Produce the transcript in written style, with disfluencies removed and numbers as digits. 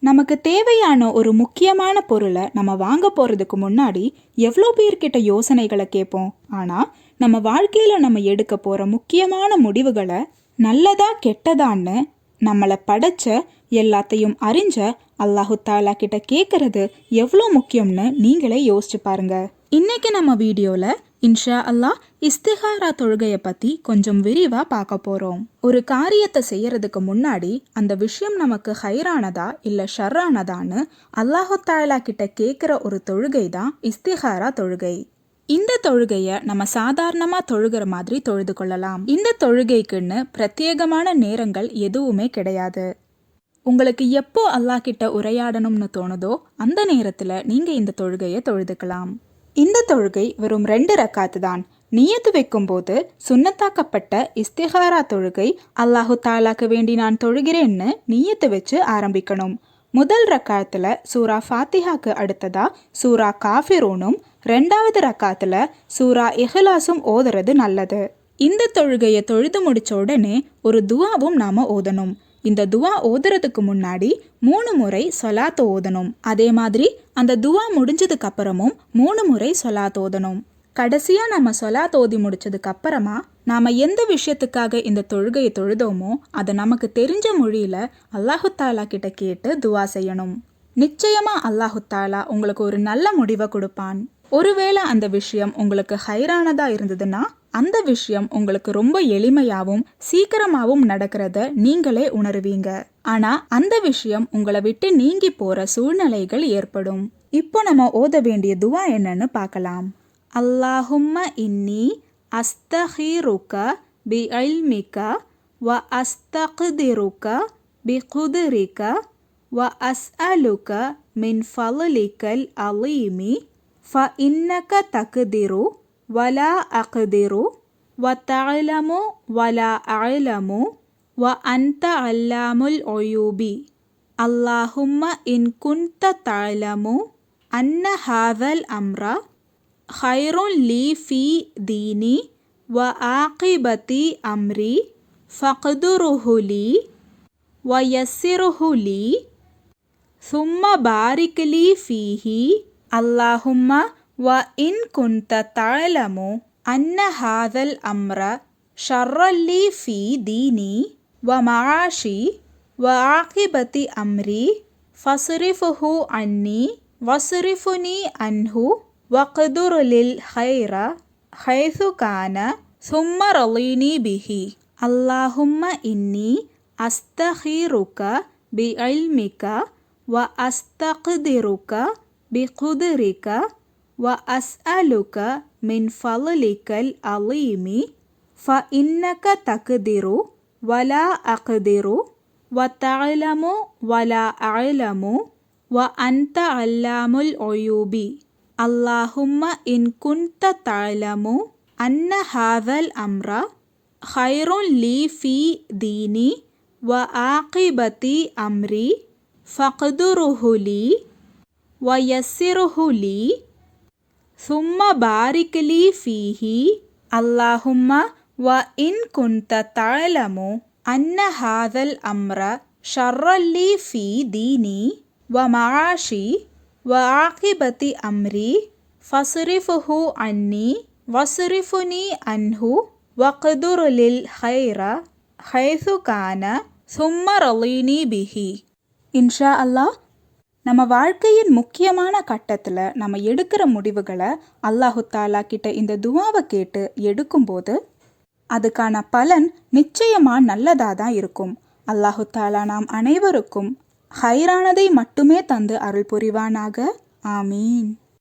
நமக்கு தேவையான ஒரு முக்கியமான பொருளை நம்ம வாங்க போகிறதுக்கு முன்னாடி எவ்வளோ பேர்கிட்ட யோசனைகளை கேட்போம். ஆனால் நம்ம வாழ்க்கையில் நம்ம எடுக்க போகிற முக்கியமான முடிவுகளை நல்லதா கெட்டதான்னு நம்மளை படைச்ச எல்லாத்தையும் அறிஞ்ச அல்லாஹு தாலா கிட்ட கேட்கறது எவ்வளோ முக்கியம்னு நீங்களே யோசிச்சு பாருங்க. இன்னைக்கு நம்ம வீடியோவில் இன்ஷா அல்லாஹ் இஸ்திகாரா தொழுகையை பற்றி கொஞ்சம் விரிவாக பார்க்க போகிறோம். ஒரு காரியத்தை செய்யறதுக்கு முன்னாடி அந்த விஷயம் நமக்கு ஹைரானதா இல்லை ஷர்ரானதான்னு அல்லாஹு தாலா கிட்ட கேட்குற ஒரு தொழுகை தான் இஸ்திகாரா தொழுகை. இந்த தொழுகையை நம்ம சாதாரணமாக தொழுகிற மாதிரி தொழுது கொள்ளலாம். இந்த தொழுகைக்குன்னு பிரத்யேகமான நேரங்கள் எதுவுமே கிடையாது. உங்களுக்கு எப்போ அல்லாஹ் கிட்ட உரையாடணும்னு தோணுதோ அந்த நேரத்தில் நீங்கள் இந்த தொழுகையை தொழுதுக்கலாம். இந்த தொழுகை வெறும் 2 ரக்காத்து தான். நியத்து வைக்கும்போது சுன்னத்தாக்கப்பட்ட இஸ்திகாரா தொழுகை அல்லாஹு தாலாக்கு வேண்டி நான் தொழுகிறேன்னு நியத்து வச்சு ஆரம்பிக்கணும். முதல் ரக்காத்தில் சூரா ஃபாத்திஹாக்கு அடுத்ததா சூரா காஃபிரூனும் 2வது ரக்காத்தில் சூரா இஹ்லாஸும் ஓதுறது நல்லது. இந்த தொழுகையை தொழுது முடிச்ச உடனே ஒரு துவாவும் நாம ஓதணும். இந்த துவா ஓதுறதுக்கு முன்னாடி 3 முறை சொலாத் ஓதணும். அதே மாதிரி அந்த துவா முடிஞ்சதுக்கு அப்புறமும் 3 முறை சொலாத் ஓதணும். கடைசியா நம்ம சொலாத் ஓதி முடிச்சதுக்கு அப்புறமா நாம எந்த விஷயத்துக்காக இந்த தொழுகையை தொழுதோமோ அதை நமக்கு தெரிஞ்ச மொழியில அல்லாஹு தாலா கிட்ட கேட்டு துவா செய்யணும். நிச்சயமா அல்லாஹு தாலா உங்களுக்கு ஒரு நல்ல முடிவை கொடுப்பான். ஒருவேளை அந்த விஷயம் உங்களுக்கு ஹைரானதா இருந்ததுன்னா அந்த விஷயம் உங்களுக்கு ரொம்ப எளிமையாகவும் சீக்கிரமாகவும் நடக்கிறத நீங்களே உணருவீங்க. ஆனா அந்த விஷயம் உங்களை விட்டு நீங்கி போற சூழ்நிலைகள் ஏற்படும். இப்போ நம்ம ஓத வேண்டிய துவா என்னன்னு பார்க்கலாம். அல்லாஹும்ம இன்னி அஸ்தகிருக்க பி இல்மிக வ அஸ்தக்திருக்க பி குத்ரிக வ அஸ்அலுக மின் ஃபضலிகல் அலீமி ஃப இன்னக தக்திரு வலா அக்திரு வ தஅலமு வலா அஅலமு வ அன்த அல்லாமுல் உயூபி. அல்லாஹும்ம இன் குன்த தஅலமு அன்ன ஹாதல் அம்ர ஹைருன் லீ ஃபீ தீனி வ ஆகிபதி அம்ரி ஃபக்துருஹு லீ வ யஸ்ஸிருஹு லீ சும்ம பாரிக் லீ ஃபீஹி. அல்லாஹும்ம வ இன் குன்த தஅலமு அன்ன ஹாதல் அம்ர ஷர்ரன் லீ ஃபீ தீனி வ மஆஷி வ ஆகிபதி அம்ரி ஃபஸ்ரிஃப்ஹு அன்னி வஸ்ரிஃப்னி அன்ஹு வக்துர் லில் ஹைர ஹைது கான சும்ம ரலீனி பிஹி. அல்லாஹும்ம இன்னி அஸ்தகிருக்க பி இல்மிக வ அஸ்தக்திருக்க பி குத்ரிக வ அஸ்அலுக மின் ஃபضலிகல் அலீமி ஃப இன்னக தக்திரு வலா அக்திரு வ தஅலமு வலா அஅலமு வ அன்த அல்லாமுல் உயூபி. அல்லாஹும்ம இன் குன்த தஅலமு அன்ன ஹாதல் அம்ர ஹைருன் லீ ஃபீ தீனி வ ஆகிபதி அம்ரி ஃபக்துருஹு லீ வ யஸ்ஸிருஹு லீ சும்ம பாரிக் லீ ஃபீஹி. அல்லாஹும்ம வ இன் குன்த தஅலமு அன்ன ஹாதல் அம்ர ஷர்ரன் லீ ஃபீ தீனி வ மஆஷி வ ஆகிபதி அம்ரி ஃபஸ்ரிஃப்ஹு அன்னி வஸ்ரிஃப்னி அன்ஹு வக்துர் லில் ஹைர ஹைது கான சும்ம ரலீனி பிஹி. இன்ஷா அல்லாஹ் நம்ம வாழ்க்கையின் முக்கியமான கட்டத்தில் நம்ம எடுக்கிற முடிவுகளை அல்லாஹு தாலா கிட்ட இந்த துவாவை கேட்டு எடுக்கும்போது அதுக்கான பலன் நிச்சயமாக நல்லதாக தான் இருக்கும். அல்லாஹு தாலா நாம் அனைவருக்கும் ஹைரானதை மட்டுமே தந்து அருள் புரிவானாக. ஆமீன்.